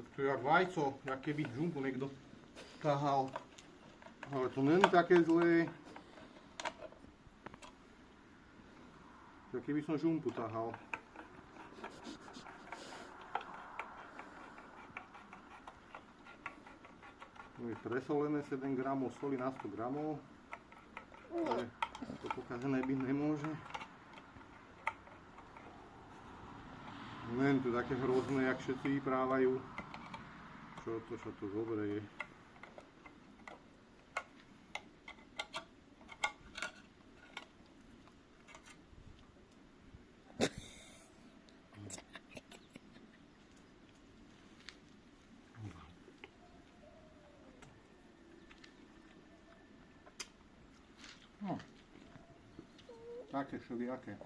Tak to je jak vajco, jak keby žumpu niekto tahal. Ale to není také zlé. Jak keby som žumpu tahal. To je presolené 7 gramov soli na 100 gramov. Ale to pokazené byť nemôže. Len to také hrozné, jak všetci vyprávajú. Čo to dobre je. No. Také všelijaké.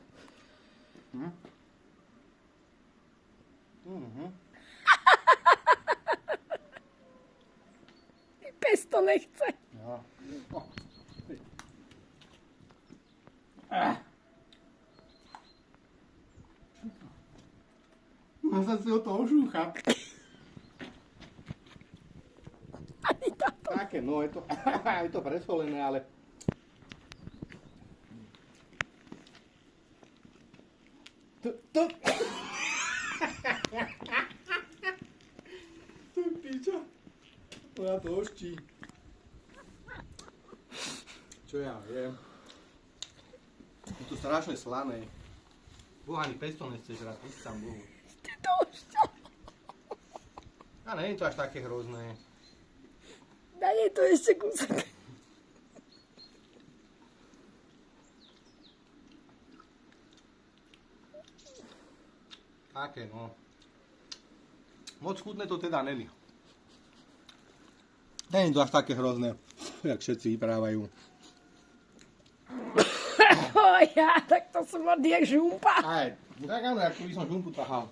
Pes to nechce. Ja. Má sa si o to ožúcha. Ani táto. Také, no je to presolené, ale... To piča. Ona to oští. Čo ja viem. Je to strašne slané. Boha, ani pesto nechceš rád, už sám Bohu. Ste to ošťa. A nie je to až také hrozné. Daj jej to ešte kúsok. Také, no. Moc chutné to teda není. Nie je to až také hrozné, jak všetci vyprávajú. Ja, tak to som odjak žumpa. Aj, tak áno, ako by som žumpu tahal.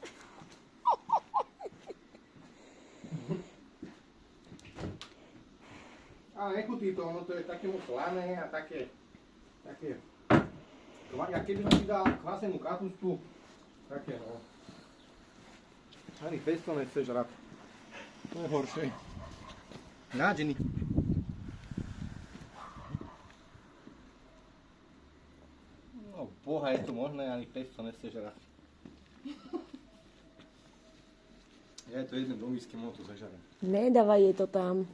Ale nechutí to, ono to je také moc slané a také, jak keby som si dal kvasenú kapustu, také no. Ani pesto nechceš rád. To je horšie. Nádžený. No boha, je to možné, ani pesto nechceš rád. Ja je to jedným do misky, môžem to zažarať. Nedávaj jej to tam.